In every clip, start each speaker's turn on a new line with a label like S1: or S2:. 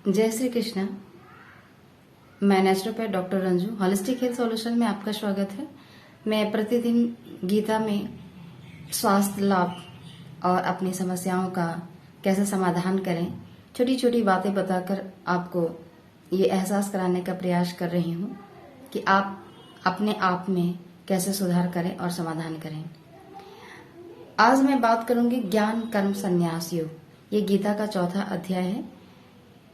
S1: जय श्री कृष्णा। मैं naturopath doctor Ranju, holistic health solution में आपका स्वागत है। मैं प्रतिदिन गीता में स्वास्थ्य लाभ और अपनी समस्याओं का कैसे समाधान करें, छोटी छोटी बातें बताकर आपको ये एहसास कराने का प्रयास कर रही हूँ कि आप अपने आप में कैसे सुधार करें और समाधान करें। आज मैं बात करूंगी ज्ञान कर्म संन्यास योग। ये गीता का चौथा अध्याय है।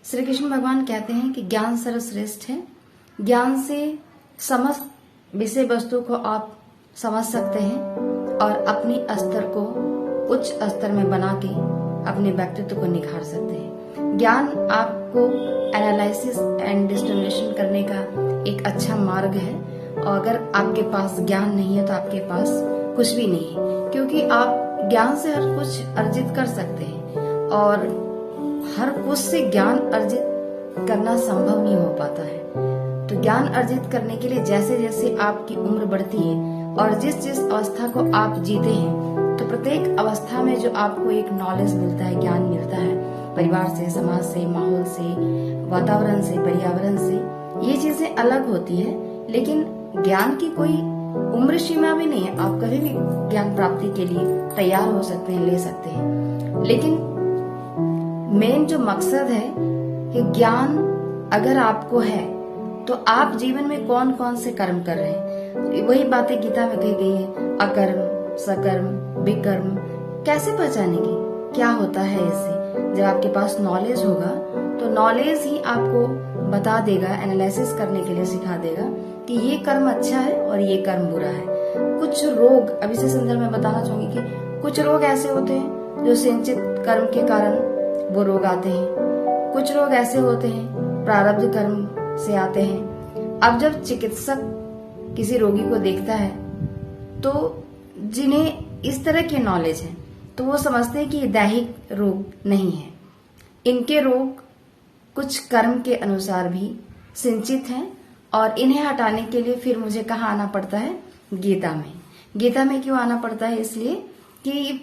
S1: श्री कृष्ण भगवान कहते हैं कि ज्ञान सर्वश्रेष्ठ है। ज्ञान से समस्त विषय वस्तु को आप समझ सकते हैं और अपनी स्तर को उच्च स्तर में बना के अपने व्यक्तित्व को निखार सकते हैं। ज्ञान आपको एनालिसिस एंड डिस्क्रिमिनेशन करने का एक अच्छा मार्ग है, और अगर आपके पास ज्ञान नहीं है तो आपके पास कुछ भी नहीं है, क्योंकि आप ज्ञान से हर कुछ अर्जित कर सकते हैं और हर कुछ से ज्ञान अर्जित करना संभव नहीं हो पाता है। तो ज्ञान अर्जित करने के लिए जैसे जैसे आपकी उम्र बढ़ती है और जिस जिस अवस्था को आप जीते हैं, तो प्रत्येक अवस्था में जो आपको एक नॉलेज मिलता है, ज्ञान मिलता है, परिवार से, समाज से, माहौल से, वातावरण से, पर्यावरण से, ये चीजें अलग होती है। लेकिन ज्ञान की कोई उम्र सीमा भी नहीं है। आप कभी भी ज्ञान प्राप्ति के लिए तैयार हो सकते हैं, ले सकते हैं। लेकिन मेन जो मकसद है कि ज्ञान अगर आपको है तो आप जीवन में कौन कौन से कर्म कर रहे हैं, वही बातें गीता में कही गई है। अकर्म, सकर्म, विकर्म कैसे पहचानेंगे, क्या होता है इससे? जब आपके पास नॉलेज होगा तो नॉलेज ही आपको बता देगा, एनालिसिस करने के लिए सिखा देगा कि ये कर्म अच्छा है और ये कर्म बुरा है। कुछ रोग, अभी इसी संदर्भ में बताना चाहूंगी कि कुछ रोग ऐसे होते हैं जो संचित कर्म के कारण वो रोग आते हैं। कुछ रोग ऐसे होते हैं प्रारब्ध कर्म से आते हैं। अब जब चिकित्सक किसी रोगी को देखता है तो जिन्हें इस तरह की नॉलेज है तो वो समझते हैं कि ये दैहिक रोग नहीं है, इनके रोग कुछ कर्म के अनुसार भी सिंचित हैं और इन्हें हटाने के लिए फिर मुझे कहाँ आना पड़ता है? गीता में। गीता में क्यों आना पड़ता है? इसलिए कि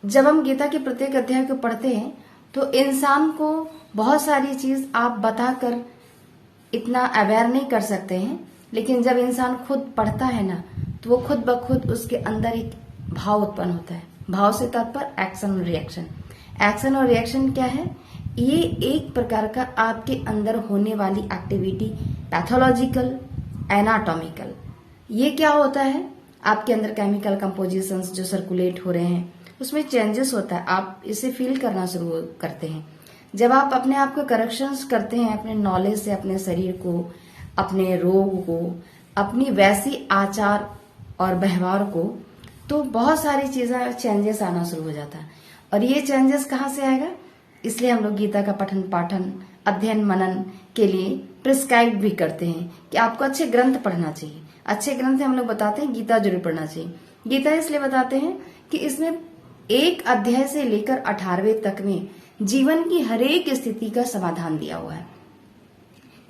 S1: जब हम गीता के प्रत्येक अध्याय को पढ़ते हैं तो इंसान को बहुत सारी चीज आप बताकर इतना अवेयर नहीं कर सकते हैं। लेकिन जब इंसान खुद पढ़ता है ना, तो वो खुद ब खुद उसके अंदर एक भाव उत्पन्न होता है। भाव से तात्पर्य एक्शन और रिएक्शन। एक्शन और रिएक्शन क्या है? ये एक प्रकार का आपके अंदर होने वाली एक्टिविटी, पैथोलॉजिकल, एनाटॉमिकल। ये क्या होता है? आपके अंदर केमिकल कंपोजिशंस जो सर्कुलेट हो रहे हैं उसमें चेंजेस होता है। आप इसे फील करना शुरू करते हैं। जब आप अपने आप को करेक्शंस करते हैं अपने नॉलेज से, अपने शरीर को, अपने रोग को, अपनी वैसी आचार और व्यवहार को, तो बहुत सारी चीजें चेंजेस आना शुरू हो जाता है। और ये चेंजेस कहाँ से आएगा? इसलिए हम लोग गीता का पठन पाठन, अध्ययन मनन के लिए प्रिस्क्राइब भी करते हैं कि आपको अच्छे ग्रंथ पढ़ना चाहिए। अच्छे ग्रंथ हम लोग बताते हैं गीता जरूर पढ़ना चाहिए। गीता इसलिए बताते हैं कि इसमें एक अध्याय से लेकर 18वें तक में जीवन की हरेक स्थिति का समाधान दिया हुआ है।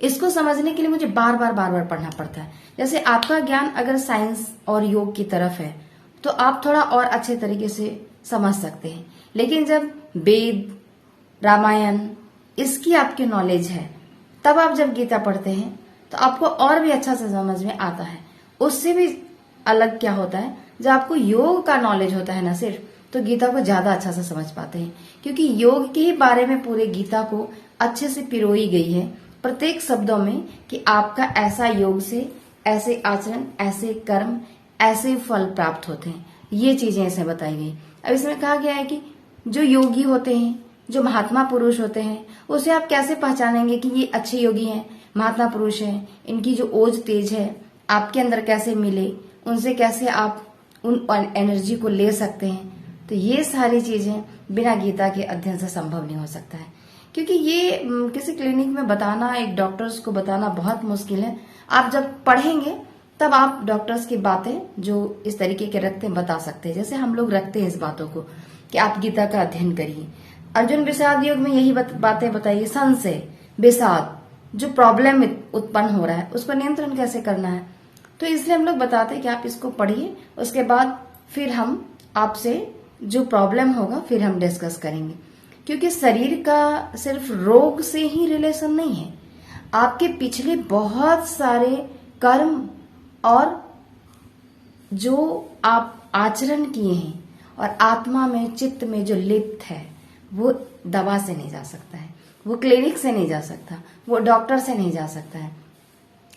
S1: इसको समझने के लिए मुझे बार बार पढ़ना पड़ता है। जैसे आपका ज्ञान अगर साइंस और योग की तरफ है तो आप थोड़ा और अच्छे तरीके से समझ सकते हैं। लेकिन जब वेद, रामायण, इसकी आपकी नॉलेज है, तब आप जब गीता पढ़ते हैं तो आपको और भी अच्छा से समझ में आता है। उससे भी अलग क्या होता है, जब आपको योग का नॉलेज होता है ना सिर्फ, तो गीता को ज्यादा अच्छा से समझ पाते हैं, क्योंकि योग के ही बारे में पूरे गीता को अच्छे से पिरोई गई है प्रत्येक शब्दों में कि आपका ऐसा योग से ऐसे आचरण, ऐसे कर्म, ऐसे फल प्राप्त होते हैं। ये चीजें इसमें बताई गई। अब इसमें कहा गया है कि जो योगी होते हैं, जो महात्मा पुरुष होते हैं, उसे आप कैसे पहचानेंगे कि ये अच्छे योगी हैं, महात्मा पुरुष हैं, इनकी जो ओज तेज है आपके अंदर कैसे मिले, उनसे कैसे आप उन एनर्जी को ले सकते हैं। तो ये सारी चीजें बिना गीता के अध्ययन से संभव नहीं हो सकता है, क्योंकि ये किसी क्लिनिक में बताना, एक डॉक्टर्स को बताना बहुत मुश्किल है। आप जब पढ़ेंगे तब आप डॉक्टर्स की बातें जो इस तरीके के रखते हैं बता सकते हैं। जैसे हम लोग रखते हैं इस बातों को कि आप गीता का अध्ययन करिए। अर्जुन विषाद योग में यही बातें बताइए। संशय, विषाद, जो प्रॉब्लम उत्पन्न हो रहा है उसको नियंत्रण कैसे करना है। तो इसलिए हम लोग बताते हैं कि आप इसको पढ़िए, उसके बाद फिर हम आपसे जो प्रॉब्लम होगा फिर हम डिस्कस करेंगे। क्योंकि शरीर का सिर्फ रोग से ही रिलेशन नहीं है, आपके पिछले बहुत सारे कर्म और जो आप आचरण किए हैं और आत्मा में चित्त में जो लिप्त है वो दवा से नहीं जा सकता है, वो क्लिनिक से नहीं जा सकता, वो डॉक्टर से नहीं जा सकता है।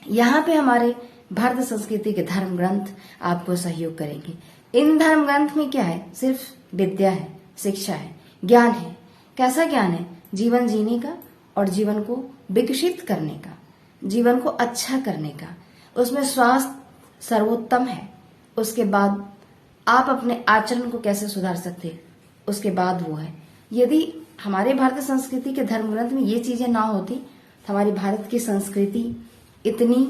S1: यहाँ पे हमारे भारत संस्कृति के धर्म ग्रंथ आपको सहयोग करेंगे। इन धर्म ग्रंथ में क्या है? सिर्फ विद्या है, शिक्षा है, ज्ञान है। कैसा ज्ञान है? जीवन जीने का और जीवन को विकसित करने का, जीवन को अच्छा करने का। उसमें स्वास्थ्य सर्वोत्तम है। उसके बाद आप अपने आचरण को कैसे सुधार सकते हैं, उसके बाद वो है। यदि हमारे भारतीय संस्कृति के धर्म ग्रंथ में ये चीजें ना होती तो हमारी भारत की संस्कृति इतनी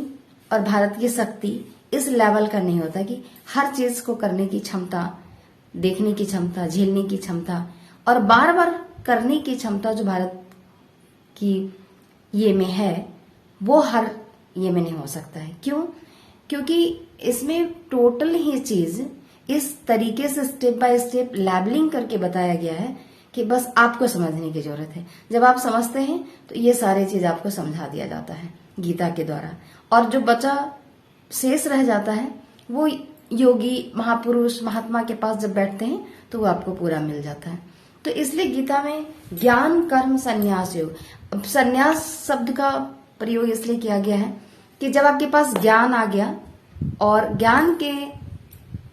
S1: और भारत की शक्ति इस लेवल का नहीं होता कि हर चीज को करने की क्षमता, देखने की क्षमता, झेलने की क्षमता और बार बार करने की क्षमता जो भारत की ये में है वो हर ये में नहीं हो सकता है। क्यों? क्योंकि इसमें टोटल ही चीज इस तरीके से स्टेप बाय स्टेप लेबलिंग करके बताया गया है कि बस आपको समझने की जरूरत है। जब आप समझते हैं तो ये सारी चीज आपको समझा दिया जाता है गीता के द्वारा, और जो बचा शेष रह जाता है वो योगी, महापुरुष, महात्मा के पास जब बैठते हैं तो वो आपको पूरा मिल जाता है। तो इसलिए गीता में ज्ञान कर्म संन्यास योग, संन्यास शब्द का प्रयोग इसलिए किया गया है कि जब आपके पास ज्ञान आ गया और ज्ञान के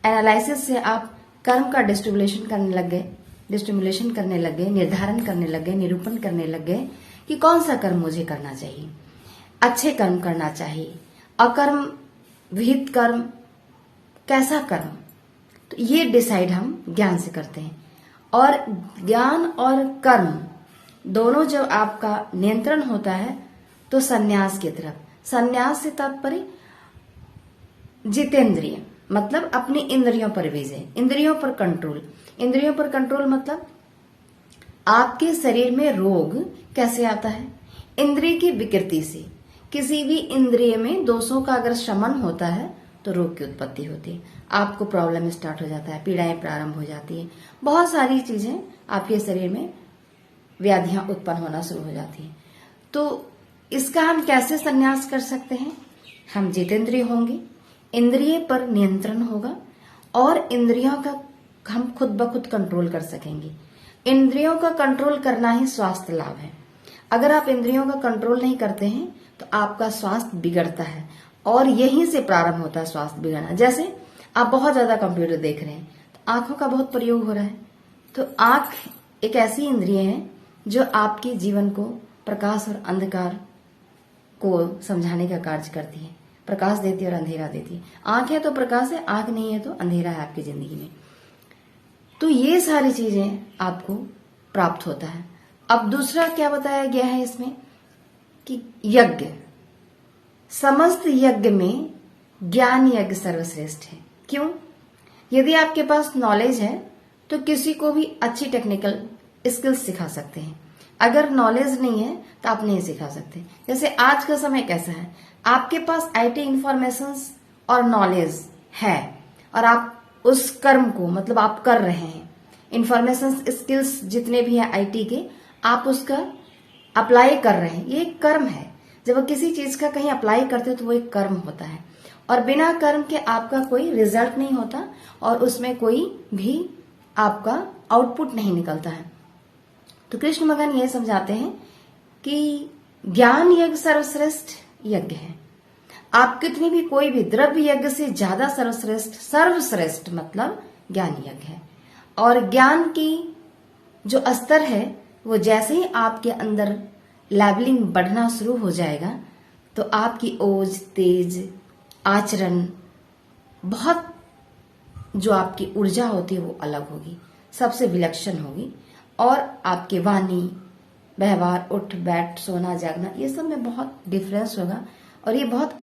S1: एनालिसिस से आप कर्म का डिस्ट्रीब्यूशन करने लग गए, निर्धारण करने लग गए, निरूपण करने लग गए कि कौन सा कर्म मुझे करना चाहिए, अच्छे कर्म करना चाहिए, अकर्म विहित कर्म, कैसा कर्म, तो ये डिसाइड हम ज्ञान से करते हैं। और ज्ञान और कर्म दोनों जब आपका नियंत्रण होता है तो संन्यास की तरफ, संन्यास से तात्पर्य जितेंद्रिय, मतलब अपनी इंद्रियों पर विजय, इंद्रियों पर कंट्रोल। इंद्रियों पर कंट्रोल मतलब आपके शरीर में रोग कैसे आता है? इंद्रिय की विकृति से। किसी भी इंद्रिय में दोषों का अगर शमन होता है तो रोग की उत्पत्ति होती है, आपको प्रॉब्लम स्टार्ट हो जाता है, पीड़ाएं प्रारंभ हो जाती है, बहुत सारी चीजें आपके शरीर में व्याधियां उत्पन्न होना शुरू हो जाती है। तो इसका हम कैसे संन्यास कर सकते हैं? हम जितेंद्रिय होंगे, इंद्रिय पर नियंत्रण होगा और इंद्रियों का हम खुद ब खुद कंट्रोल कर सकेंगे। इंद्रियों का कंट्रोल करना ही स्वास्थ्य लाभ है। अगर आप इंद्रियों का कंट्रोल नहीं करते हैं तो आपका स्वास्थ्य बिगड़ता है और यहीं से प्रारंभ होता है स्वास्थ्य बिगड़ना। जैसे आप बहुत ज्यादा कंप्यूटर देख रहे हैं तो आंखों का बहुत प्रयोग हो रहा है, तो आंख एक ऐसी इंद्रिय है जो आपके जीवन को प्रकाश और अंधकार को समझाने का कार्य करती है, प्रकाश देती है और अंधेरा देती है। आंख है तो प्रकाश है, आंख नहीं है तो अंधेरा है आपकी जिंदगी में। तो ये सारी चीजें आपको प्राप्त होता है। अब दूसरा क्या बताया गया है इसमें कि यज्ञ, समस्त यज्ञ में ज्ञान यज्ञ सर्वश्रेष्ठ है। क्यों? यदि आपके पास नॉलेज है तो किसी को भी अच्छी टेक्निकल स्किल्स सिखा सकते हैं। अगर नॉलेज नहीं है तो आप नहीं सिखा सकते। जैसे आज का समय कैसा है, आपके पास आईटी इंफॉर्मेशन और नॉलेज है और आप उस कर्म को, मतलब आप कर रहे हैं, इंफॉर्मेशन स्किल्स जितने भी हैं आईटी के, आप उसका अप्लाई कर रहे हैं, ये एक कर्म है। जब आप किसी चीज का कहीं अप्लाई करते हो तो वो एक कर्म होता है और बिना कर्म के आपका कोई रिजल्ट नहीं होता और उसमें कोई भी आपका आउटपुट नहीं निकलता है। तो कृष्ण भगवान ये समझाते हैं कि ज्ञान यज्ञ सर्वश्रेष्ठ यज्ञ है। आप कितनी भी कोई भी द्रव्य यज्ञ से ज्यादा सर्वश्रेष्ठ मतलब ज्ञान यज्ञ है। और ज्ञान की जो स्तर है वो जैसे ही आपके अंदर लेवलिंग बढ़ना शुरू हो जाएगा तो आपकी ओज, तेज, आचरण, बहुत जो आपकी ऊर्जा होती है वो अलग होगी, सबसे विलक्षण होगी और आपके वाणी, व्यवहार, उठ बैठ, सोना, जागना, ये सब में बहुत डिफरेंस होगा और ये बहुत